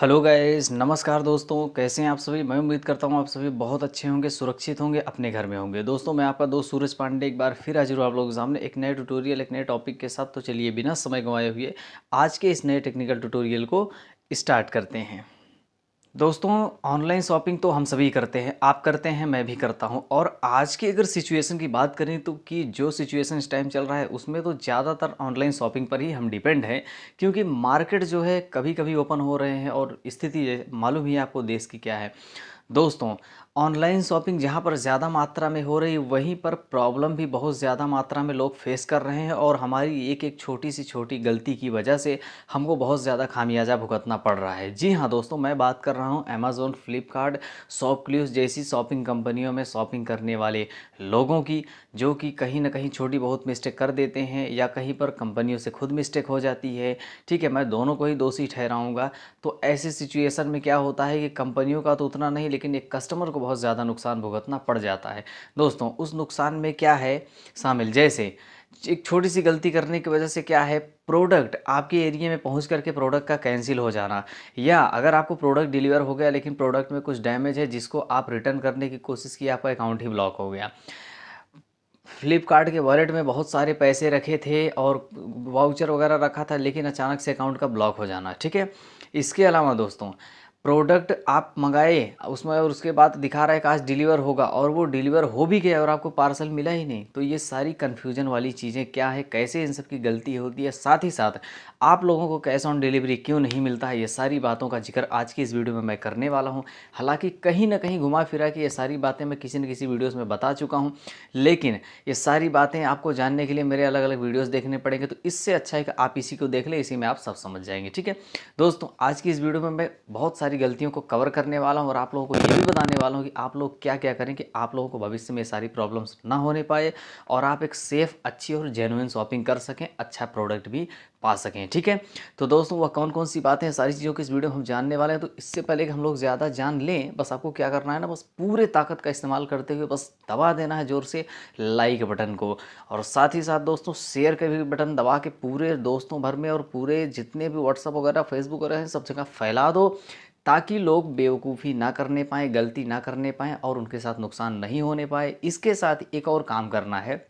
Hello guys, नमस्कार दोस्तों। कैसे हैं आप सभी। मैं उम्मीद करता हूं आप सभी बहुत अच्छे होंगे, सुरक्षित होंगे, अपने घर में होंगे। दोस्तों, मैं आपका दोस्त सूरज पांडे एक बार फिर हाजिर हूं आप लोगों के सामने एक नए ट्यूटोरियल, एक नए टॉपिक के साथ। तो चलिए बिना समय गंवाए हुए आज के इस नए टेक्निकल ट्यूटोरियल को स्टार्ट करते हैं। दोस्तों, ऑनलाइन शॉपिंग तो हम सभी करते हैं, आप करते हैं, मैं भी करता हूं। और आज की अगर सिचुएशन की बात करें तो कि जो सिचुएशन इस टाइम चल रहा है उसमें तो ज़्यादातर ऑनलाइन शॉपिंग पर ही हम डिपेंड हैं। क्योंकि मार्केट जो है कभी कभी ओपन हो रहे हैं और स्थिति मालूम ही है आपको देश की क्या है। दोस्तों, ऑनलाइन शॉपिंग जहाँ पर ज़्यादा मात्रा में हो रही है वहीं पर प्रॉब्लम भी बहुत ज़्यादा मात्रा में लोग फेस कर रहे हैं। और हमारी एक एक छोटी सी छोटी गलती की वजह से हमको बहुत ज़्यादा खामियाजा भुगतना पड़ रहा है। जी हाँ दोस्तों, मैं बात कर रहा हूँ अमेज़ॉन, फ्लिपकार्ट, शॉपक्लूज़ जैसी शॉपिंग कंपनियों में शॉपिंग करने वाले लोगों की, जो कि कहीं ना कहीं छोटी बहुत मिस्टेक कर देते हैं या कहीं पर कंपनियों से खुद मिस्टेक हो जाती है। ठीक है, मैं दोनों को ही दोषी ठहराऊँगा। तो ऐसी सिचुएशन में क्या होता है कि कंपनियों का तो उतना नहीं, लेकिन एक कस्टमर को बहुत ज़्यादा नुकसान भुगतना पड़ जाता है। दोस्तों, उस नुकसान में क्या है शामिल, जैसे एक छोटी सी गलती करने की वजह से क्या है, प्रोडक्ट आपके एरिया में पहुंच करके प्रोडक्ट का कैंसिल हो जाना। या अगर आपको प्रोडक्ट डिलीवर हो गया लेकिन प्रोडक्ट में कुछ डैमेज है जिसको आप रिटर्न करने की कोशिश की, आपका अकाउंट ही ब्लॉक हो गया। फ्लिपकार्ट के वॉलेट में बहुत सारे पैसे रखे थे और वाउचर वगैरह रखा था, लेकिन अचानक से अकाउंट का ब्लॉक हो जाना। ठीक है, इसके अलावा दोस्तों, प्रोडक्ट आप मंगाए उसमें और उसके बाद दिखा रहा है कि आज डिलीवर होगा और वो डिलीवर हो भी गया और आपको पार्सल मिला ही नहीं। तो ये सारी कन्फ्यूजन वाली चीज़ें क्या है, कैसे इन सब की गलती होती है, साथ ही साथ आप लोगों को कैश ऑन डिलीवरी क्यों नहीं मिलता है, ये सारी बातों का जिक्र आज की इस वीडियो में मैं करने वाला हूँ। हालांकि कहीं ना कहीं घुमा फिरा के ये सारी बातें मैं किसी न किसी वीडियोज़ में बता चुका हूँ, लेकिन ये सारी बातें आपको जानने के लिए मेरे अलग अलग वीडियोस देखने पड़ेंगे। तो इससे अच्छा है कि आप इसी को देख लें, इसी में आप सब समझ जाएंगे। ठीक है दोस्तों, आज की इस वीडियो में मैं बहुत सारी गलतियों को कवर करने वाला हूं और आप लोगों को ये भी बताने वाला हूं कि आप लोग क्या क्या करें कि आप लोगों को भविष्य में ये सारी प्रॉब्लम्स ना होने पाए और आप एक सेफ, अच्छी और जेन्युइन शॉपिंग कर सकें, अच्छा प्रोडक्ट भी पा सकें। ठीक है, तो दोस्तों वह कौन कौन सी बातें हैं, सारी चीज़ों की इस वीडियो में हम जानने वाले हैं। तो इससे पहले कि हम लोग ज़्यादा जान लें, बस आपको क्या करना है ना, बस पूरे ताकत का इस्तेमाल करते हुए बस दबा देना है जोर से लाइक बटन को। और साथ ही साथ दोस्तों, शेयर का भी बटन दबा के पूरे दोस्तों भर में और पूरे जितने भी व्हाट्सअप वगैरह, फेसबुक वगैरह हैं, सब जगह फैला दो, ताकि लोग बेवकूफ़ी ना करने पाएँ, गलती ना करने पाएँ और उनके साथ नुकसान नहीं होने पाए। इसके साथ एक और काम करना है,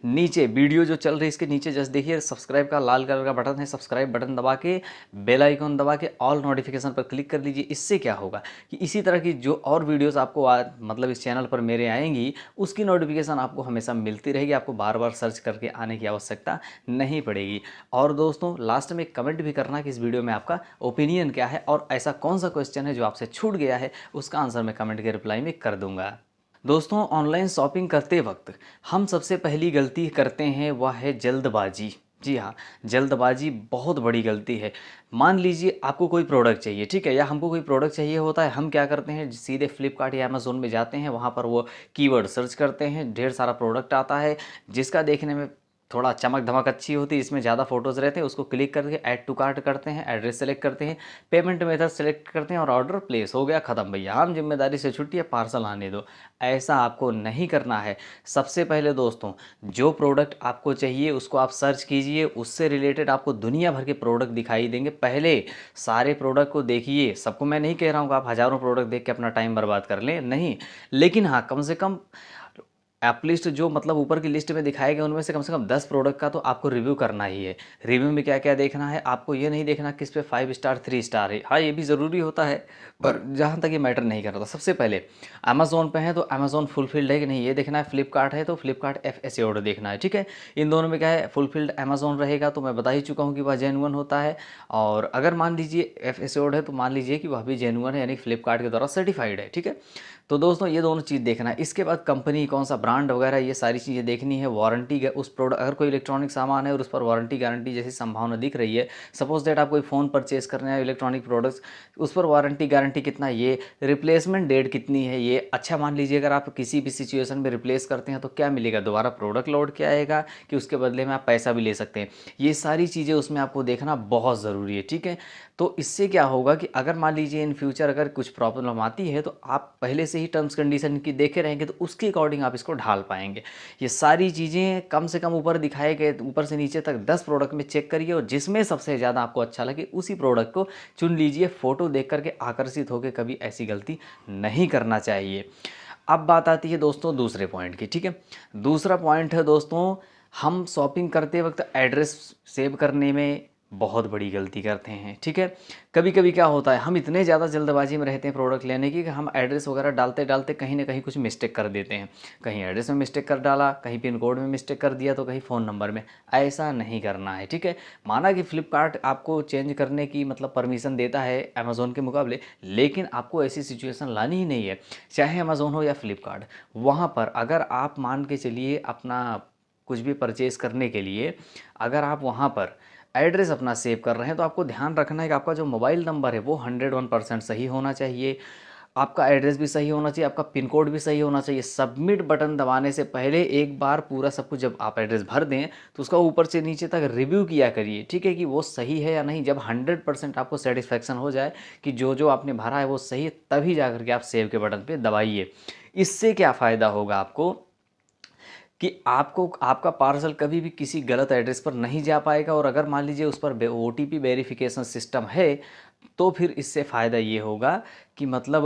नीचे वीडियो जो चल रही है इसके नीचे जस्ट देखिए सब्सक्राइब का लाल कलर का बटन है, सब्सक्राइब बटन दबा के बेल आइकन दबा के ऑल नोटिफिकेशन पर क्लिक कर लीजिए। इससे क्या होगा कि इसी तरह की जो और वीडियोस आपको मतलब इस चैनल पर मेरे आएंगी उसकी नोटिफिकेशन आपको हमेशा मिलती रहेगी, आपको बार बार सर्च करके आने की आवश्यकता नहीं पड़ेगी। और दोस्तों, लास्ट में कमेंट भी करना कि इस वीडियो में आपका ओपिनियन क्या है और ऐसा कौन सा क्वेश्चन है जो आपसे छूट गया है, उसका आंसर मैं कमेंट के रिप्लाई में कर दूंगा। दोस्तों, ऑनलाइन शॉपिंग करते वक्त हम सबसे पहली गलती करते हैं वह है जल्दबाजी। जी हाँ, जल्दबाजी बहुत बड़ी गलती है। मान लीजिए आपको कोई प्रोडक्ट चाहिए, ठीक है, या हमको कोई प्रोडक्ट चाहिए होता है, हम क्या करते हैं, सीधे फ्लिपकार्ट या अमेज़ोन में जाते हैं, वहाँ पर वो कीवर्ड सर्च करते हैं, ढेर सारा प्रोडक्ट आता है जिसका देखने में थोड़ा चमक धमक अच्छी होती है, इसमें ज़्यादा फोटोज़ रहते हैं, उसको क्लिक करके ऐड टू कार्ट करते हैं, एड्रेस सेलेक्ट करते हैं, पेमेंट मेथड सेलेक्ट करते हैं और ऑर्डर प्लेस हो गया, ख़त्म भैया, हम जिम्मेदारी से छुट्टी है, पार्सल आने दो। ऐसा आपको नहीं करना है। सबसे पहले दोस्तों, जो प्रोडक्ट आपको चाहिए उसको आप सर्च कीजिए, उससे रिलेटेड आपको दुनिया भर के प्रोडक्ट दिखाई देंगे। पहले सारे प्रोडक्ट को देखिए, सबको मैं नहीं कह रहा हूँ कि आप हज़ारों प्रोडक्ट देख के अपना टाइम बर्बाद कर लें, नहीं, लेकिन हाँ, कम से कम ऐप लिस्ट जो मतलब ऊपर की लिस्ट में दिखाए गए उनमें से कम 10 प्रोडक्ट का तो आपको रिव्यू करना ही है। रिव्यू में क्या क्या देखना है, आपको ये नहीं देखना किस पे 5 स्टार 3 स्टार है, हाँ ये भी ज़रूरी होता है, पर जहाँ तक ये मैटर नहीं करता। सबसे पहले अमेज़ोन पे है तो अमेज़ोन फुलफिल्ड है कि नहीं ये देखना है, फ्लिपकार्ट है तो फ्लिपकार्ट FACO'd देखना है। ठीक है, इन दोनों में क्या है, फुलफिल्ड अमेज़ोन रहेगा तो मैं बता ही चुका हूँ कि वह जेन्युइन होता है। और अगर मान लीजिए FACO'd है तो मान लीजिए कि वह भी जेन्युइन है, यानी फ्लिपकार्ट के द्वारा सर्टिफाइड है। ठीक है, तो दोस्तों ये दोनों चीज़ देखना है। इसके बाद कंपनी कौन सा ब्रांड वगैरह ये सारी चीज़ें देखनी है। वारंटी उस प्रोडक्ट, अगर कोई इलेक्ट्रॉनिक सामान है और उस पर वारंटी गारंटी जैसी संभावना दिख रही है, सपोज दैट आप कोई फ़ोन परचेस कर रहे हैं इलेक्ट्रॉनिक प्रोडक्ट्स, उस पर वारंटी गारंटी कितना, ये रिप्लेसमेंट डेट कितनी है, ये अच्छा मान लीजिए अगर आप किसी भी सिचुएशन में रिप्लेस करते हैं तो क्या मिलेगा, दोबारा प्रोडक्ट लौट के आएगा कि उसके बदले में आप पैसा भी ले सकते हैं, ये सारी चीज़ें उसमें आपको देखना बहुत ज़रूरी है। ठीक है, तो इससे क्या होगा कि अगर मान लीजिए इन फ्यूचर अगर कुछ प्रॉब्लम आती है तो आप पहले से से ही टर्म्स कंडीशन की देखे रहेंगे तो उसके अकॉर्डिंग आप इसको ढाल पाएंगे। ये सारी चीज़ें कम से कम ऊपर दिखाए गए ऊपर से नीचे तक 10 प्रोडक्ट में चेक करिए और जिसमें सबसे ज़्यादा आपको अच्छा लगे उसी प्रोडक्ट को चुन लीजिए। फ़ोटो देख करके आकर्षित होकर कभी ऐसी गलती नहीं करना चाहिए। अब बात आती है दोस्तों दूसरे पॉइंट की, ठीक है। दूसरा पॉइंट है दोस्तों, हम शॉपिंग करते वक्त एड्रेस सेव करने में बहुत बड़ी गलती करते हैं, ठीक है। कभी कभी क्या होता है, हम इतने ज़्यादा जल्दबाजी में रहते हैं प्रोडक्ट लेने की कि हम एड्रेस वगैरह डालते डालते कहीं ना कहीं कुछ मिस्टेक कर देते हैं। कहीं एड्रेस में मिस्टेक कर डाला, कहीं पिन कोड में मिस्टेक कर दिया, तो कहीं फ़ोन नंबर में। ऐसा नहीं करना है, ठीक है। माना कि फ्लिपकार्ट आपको चेंज करने की मतलब परमिशन देता है अमेज़ोन के मुकाबले, लेकिन आपको ऐसी सिचुएशन लानी ही नहीं है। चाहे अमेज़ोन हो या फ्लिपकार्ट, वहाँ पर अगर आप मान के चलिए अपना कुछ भी परचेज़ करने के लिए अगर आप वहाँ पर एड्रेस अपना सेव कर रहे हैं तो आपको ध्यान रखना है कि आपका जो मोबाइल नंबर है वो 101% सही होना चाहिए, आपका एड्रेस भी सही होना चाहिए, आपका पिन कोड भी सही होना चाहिए। सबमिट बटन दबाने से पहले एक बार पूरा सब कुछ जब आप एड्रेस भर दें तो उसका ऊपर से नीचे तक रिव्यू किया करिए, ठीक है, कि वो सही है या नहीं। जब 100% आपको सेटिस्फेक्शन हो जाए कि जो जो आपने भरा है वो सही है, तभी जा करके आप सेव के बटन पर दबाइए। इससे क्या फ़ायदा होगा आपको कि आपको आपका पार्सल कभी भी किसी गलत एड्रेस पर नहीं जा पाएगा। और अगर मान लीजिए उस पर OTP वेरिफिकेशन सिस्टम है तो फिर इससे फ़ायदा ये होगा कि मतलब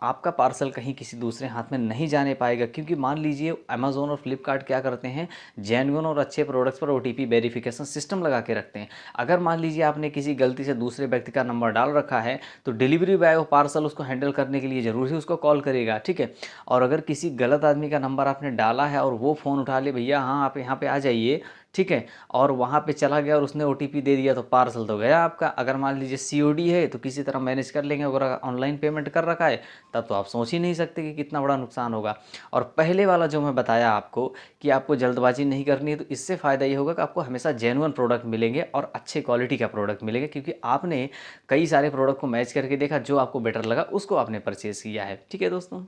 आपका पार्सल कहीं किसी दूसरे हाथ में नहीं जाने पाएगा। क्योंकि मान लीजिए अमेज़ोन और फ्लिपकार्ट क्या करते हैं, जेन्युइन और अच्छे प्रोडक्ट्स पर OTP वेरिफिकेशन सिस्टम लगा के रखते हैं। अगर मान लीजिए आपने किसी गलती से दूसरे व्यक्ति का नंबर डाल रखा है तो डिलीवरी बॉय वो पार्सल उसको हैंडल करने के लिए ज़रूर ही उसको कॉल करेगा, ठीक है। और अगर किसी गलत आदमी का नंबर आपने डाला है और वो फ़ोन उठा ले, भैया हाँ आप यहाँ पे आ जाइए, ठीक है, और वहाँ पे चला गया और उसने OTP दे दिया तो पार्सल तो गया आपका। अगर मान लीजिए COD है तो किसी तरह मैनेज कर लेंगे, अगर ऑनलाइन पेमेंट कर रखा है तब तो आप सोच ही नहीं सकते कि कितना बड़ा नुकसान होगा। और पहले वाला जो मैं बताया आपको कि आपको जल्दबाजी नहीं करनी है, तो इससे फ़ायदा ये होगा कि आपको हमेशा जेन्युइन प्रोडक्ट मिलेंगे और अच्छे क्वालिटी का प्रोडक्ट मिलेगा, क्योंकि आपने कई सारे प्रोडक्ट को मैच करके देखा, जो आपको बेटर लगा उसको आपने परचेज़ किया है, ठीक है दोस्तों।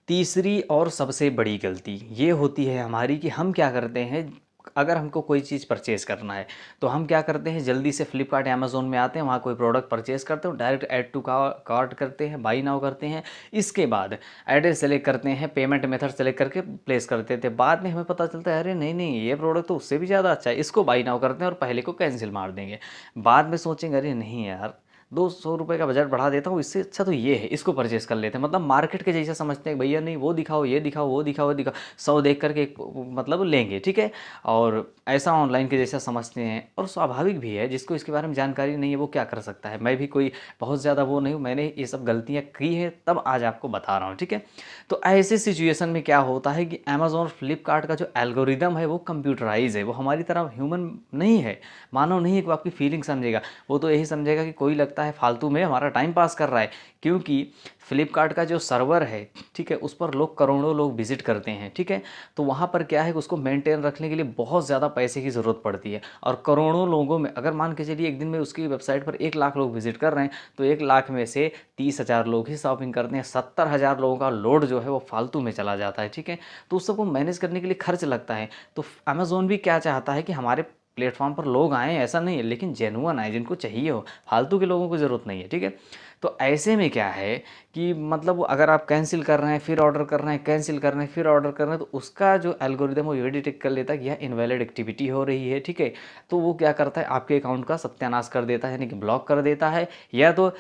तीसरी और सबसे बड़ी गलती ये होती है हमारी कि हम क्या करते हैं, अगर हमको कोई चीज़ परचेज़ करना है तो हम क्या करते हैं, जल्दी से फ्लिपकार्ट अमेज़ोन में आते हैं, वहाँ कोई प्रोडक्ट परचेज़ करते हैं, डायरेक्ट ऐड टू कार्ट करते हैं, बाई नाउ करते हैं। इसके बाद एड्रेस सेलेक्ट करते हैं, पेमेंट मेथड सेलेक्ट करके प्लेस कर देते हैं। बाद में हमें पता चलता है अरे नहीं नहीं ये प्रोडक्ट तो उससे भी ज़्यादा अच्छा है, इसको बाई नाउ करते हैं और पहले को कैंसिल मार देंगे। बाद में सोचेंगे अरे नहीं यार, 200 रुपये का बजट बढ़ा देता हूँ, इससे अच्छा तो ये है, इसको परचेस कर लेते हैं। मतलब मार्केट के जैसा समझते हैं, भैया नहीं वो दिखाओ, ये दिखाओ, वो दिखाओ, वो दिखाओ, 100 देख करके एक मतलब लेंगे, ठीक है। और ऐसा ऑनलाइन के जैसा समझते हैं, और स्वाभाविक भी है, जिसको इसके बारे में जानकारी नहीं है वो क्या कर सकता है। मैं भी कोई बहुत ज़्यादा वो नहीं हूँ, मैंने ये सब गलतियाँ की हैं तब आज आपको बता रहा हूँ, ठीक है। तो ऐसे सिचुएशन में क्या होता है कि अमेज़ॉन फ्लिपकार्ट का जो एल्गोरिदम है वो कंप्यूटराइज है, वो हमारी तरह ह्यूमन नहीं है, मानव नहीं है कि वो आपकी फीलिंग समझेगा। वो तो यही समझेगा कि कोई लगता है फालतू में हमारा टाइम पास कर रहा है। क्योंकि फ्लिपकार्ट का जो सर्वर है, ठीक है, उस पर लोग करोड़ों लोग विजिट करते हैं, ठीक है। तो वहाँ पर क्या है कि उसको मेंटेन रखने के लिए बहुत ज़्यादा पैसे की ज़रूरत पड़ती है। और करोड़ों लोगों में अगर मान के चलिए एक दिन में उसकी वेबसाइट पर 1 लाख लोग विजिट कर रहे हैं तो 1 लाख में से 30,000 लोग ही शॉपिंग करते हैं। 70,000 लोगों का लोड जो है वो फालतू में चला जाता है, ठीक है। तो उस सबको मैनेज करने के लिए खर्च लगता है। तो अमेज़ोन भी क्या चाहता है कि हमारे प्लेटफॉर्म पर लोग आएँ, ऐसा नहीं है, लेकिन जेन्युइन आए, जिनको चाहिए हो, फालतू के लोगों को ज़रूरत नहीं है, ठीक है। तो ऐसे में क्या है कि मतलब अगर आप कैंसिल कर रहे हैं फिर ऑर्डर कर रहे हैं, कैंसिल कर रहे हैं फिर ऑर्डर कर रहे हैं, तो उसका जो एल्गोरिदम वो ये डिटेक्ट कर लेता है कि यह इनवैलिड एक्टिविटी हो रही है, ठीक है। तो वो क्या करता है, आपके अकाउंट का सत्यानाश कर देता है, यानी कि ब्लॉक कर देता है, या तो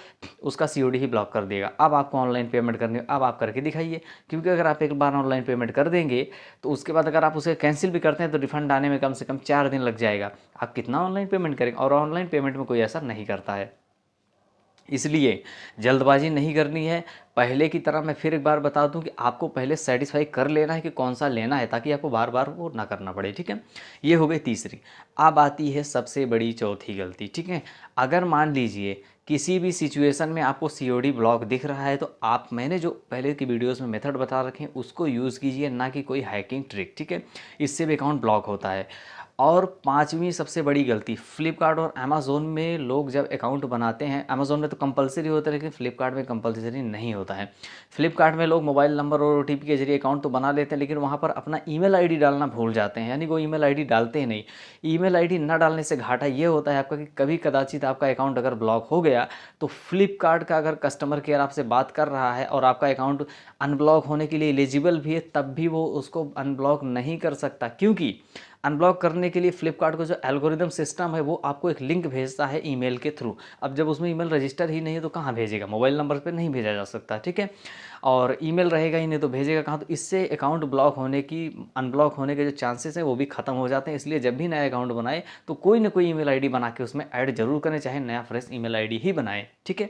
उसका COD ही ब्लॉक कर देगा। अब आपको ऑनलाइन पेमेंट करनी, अब आप करके दिखाइए। क्योंकि अगर आप एक बार ऑनलाइन पेमेंट कर देंगे तो उसके बाद अगर आप उसे कैंसिल भी करते हैं तो रिफंड आने में कम से कम 4 दिन लग जाएगा। आप कितना ऑनलाइन पेमेंट करेंगे, और ऑनलाइन पेमेंट में कोई ऐसा नहीं करता है। इसलिए जल्दबाजी नहीं करनी है। पहले की तरह मैं फिर एक बार बता दूं कि आपको पहले सेटिस्फाई कर लेना है कि कौन सा लेना है, ताकि आपको बार बार वो ना करना पड़े, ठीक है। ये हो गई तीसरी। अब आती है सबसे बड़ी चौथी गलती, ठीक है। अगर मान लीजिए किसी भी सिचुएशन में आपको COD ब्लॉक दिख रहा है तो आप, मैंने जो पहले की वीडियोस में मेथड बता रखे हैं उसको यूज़ कीजिए, ना कि कोई हैकिंग ट्रिक, ठीक है। इससे भी अकाउंट ब्लॉक होता है। और पांचवी सबसे बड़ी गलती, फ्लिपकार्ट और अमेज़ोन में लोग जब अकाउंट बनाते हैं, अमेज़ोन में तो कंपलसरी होता है लेकिन फ्लिपकार्ट में कंपलसरी नहीं होता। होता है। फ्लिपकार्ट में लोग मोबाइल नंबर और ओटीपी के जरिए अकाउंट तो बना लेते हैं, लेकिन वहाँ पर अपना ईमेल आईडी डालना भूल जाते हैं, यानी वो ईमेल आईडी डालते ही नहीं। ईमेल आईडी ना डालने से घाटा ये होता है आपका कि कभी कदाचित आपका अकाउंट अगर ब्लॉक हो गया तो फ्लिपकार्ट का अगर कस्टमर केयर आपसे बात कर रहा है और आपका अकाउंट अनब्लॉक होने के लिए एलिजिबल भी है, तब भी वो उसको अनब्लॉक नहीं कर सकता, क्योंकि अनब्लॉक करने के लिए फ्लिपकार्ट का जो एल्गोरिदम सिस्टम है वो आपको एक लिंक भेजता है ईमेल के थ्रू। अब जब उसमें ईमेल रजिस्टर ही नहीं है तो कहाँ भेजेगा, मोबाइल नंबर पे नहीं भेजा जा सकता, ठीक है। और ईमेल रहेगा ही नहीं तो भेजेगा कहाँ, तो इससे अकाउंट ब्लॉक होने की, अनब्लॉक होने के जो चांसेस हैं वो भी खत्म हो जाते हैं। इसलिए जब भी नया अकाउंट बनाए तो कोई ना कोई ईमेल आईडी बना के उसमें ऐड जरूर करें, चाहे नया फ्रेश ईमेल आईडी ही बनाए, ठीक है।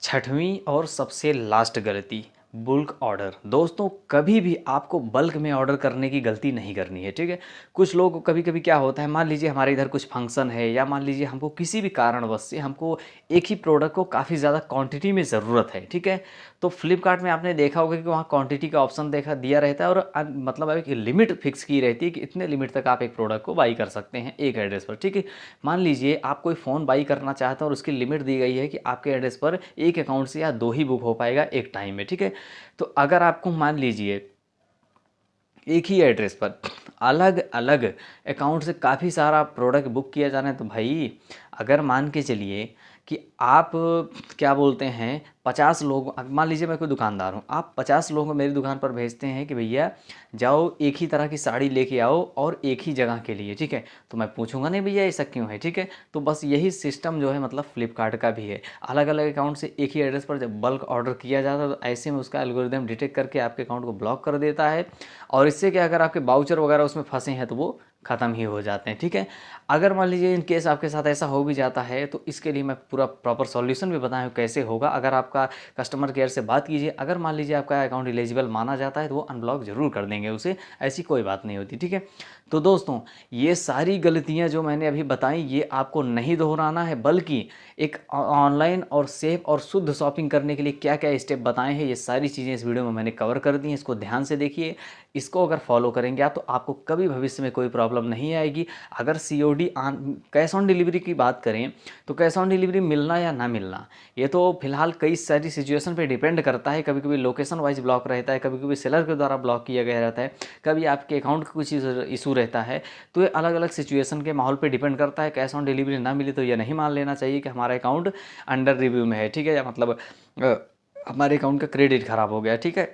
छठवीं और सबसे लास्ट गलती, बुल्क ऑर्डर। दोस्तों कभी भी आपको बल्क में ऑर्डर करने की गलती नहीं करनी है, ठीक है। कुछ लोग को कभी कभी क्या होता है, मान लीजिए हमारे इधर कुछ फंक्शन है, या मान लीजिए हमको किसी भी कारणवश से हमको एक ही प्रोडक्ट को काफ़ी ज़्यादा क्वांटिटी में ज़रूरत है, ठीक है। तो फ्लिपकार्ट में आपने देखा होगा कि वहाँ क्वांटिटी का ऑप्शन दिया रहता है, और मतलब एक लिमिट फिक्स की रहती है कि इतने लिमिट तक आप एक प्रोडक्ट को बाई कर सकते हैं एक एड्रेस पर, ठीक है। मान लीजिए आप कोई फ़ोन बाई करना चाहते हैं और उसकी लिमिट दी गई है कि आपके एड्रेस पर एक अकाउंट से या 2 ही बुक हो पाएगा एक टाइम में, ठीक है। तो अगर आपको मान लीजिए एक ही एड्रेस पर अलग अलग अकाउंट से काफ़ी सारा प्रोडक्ट बुक किया जाना है, तो भाई अगर मान के चलिए कि आप क्या बोलते हैं 50 लोग, मान लीजिए मैं कोई दुकानदार हूँ, आप 50 लोगों को मेरी दुकान पर भेजते हैं कि भैया जाओ एक ही तरह की साड़ी लेके आओ और एक ही जगह के लिए, ठीक है। तो मैं पूछूंगा नहीं भैया ऐसा क्यों है, ठीक है। तो बस यही सिस्टम जो है मतलब फ्लिपकार्ट का भी है, अलग अलग अकाउंट से एक ही एड्रेस पर जब बल्क ऑर्डर किया जाता है तो ऐसे में उसका एल्गोरिदम डिटेक्ट करके आपके अकाउंट को ब्लॉक कर देता है, और इससे क्या, अगर आपके बाउचर वगैरह उसमें फंसे हैं तो वो ख़त्म ही हो जाते हैं, ठीक है। अगर मान लीजिए इन केस आपके साथ ऐसा हो भी जाता है तो इसके लिए मैं पूरा प्रॉपर सॉल्यूशन भी बताया हूँ कैसे होगा। अगर आपका कस्टमर केयर से बात कीजिए, अगर मान लीजिए आपका अकाउंट एलिजिबल माना जाता है तो वो अनब्लॉक ज़रूर कर देंगे उसे, ऐसी कोई बात नहीं होती, ठीक है। तो दोस्तों ये सारी गलतियाँ जो मैंने अभी बताई ये आपको नहीं दोहराना है, बल्कि एक ऑनलाइन और सेफ और शुद्ध शॉपिंग करने के लिए क्या क्या स्टेप बताए हैं ये सारी चीज़ें इस वीडियो में मैंने कवर कर दी हैं। इसको ध्यान से देखिए, इसको अगर फॉलो करेंगे आप तो आपको कभी भविष्य में कोई प्रॉब्लम नहीं आएगी। अगर COD कैश ऑन डिलीवरी की बात करें तो कैश ऑन डिलीवरी मिलना या ना मिलना ये तो फिलहाल कई सारी सिचुएशन पे डिपेंड करता है। कभी कभी लोकेशन वाइज ब्लॉक रहता है, कभी कभी सेलर के द्वारा ब्लॉक किया गया रहता है, कभी आपके अकाउंट का कुछ इशू रहता है। तो ये अलग अलग सिचुएशन के माहौल पे डिपेंड करता है। कैश ऑन डिलीवरी ना मिले तो ये नहीं मान लेना चाहिए कि हमारा अकाउंट अंडर रिव्यू में है, ठीक है, या मतलब हमारे अकाउंट का क्रेडिट ख़राब हो गया, ठीक है।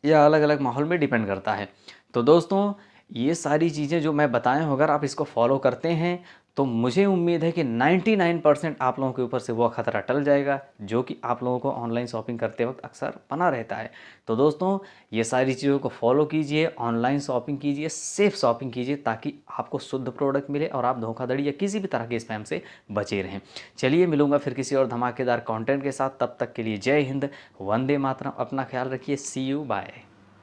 यह अलग अलग माहौल में डिपेंड करता है। तो दोस्तों ये सारी चीज़ें जो मैं बताया हूँ अगर आप इसको फॉलो करते हैं तो मुझे उम्मीद है कि 99% आप लोगों के ऊपर से वो खतरा टल जाएगा जो कि आप लोगों को ऑनलाइन शॉपिंग करते वक्त अक्सर बना रहता है। तो दोस्तों ये सारी चीज़ों को फॉलो कीजिए, ऑनलाइन शॉपिंग कीजिए, सेफ शॉपिंग कीजिए, ताकि आपको शुद्ध प्रोडक्ट मिले और आप धोखाधड़ी या किसी भी तरह के स्पैम से बचे रहें। चलिए मिलूंगा फिर किसी और धमाकेदार कंटेंट के साथ, तब तक के लिए जय हिंद, वंदे मातरम, अपना ख्याल रखिए, सी यू, बाय।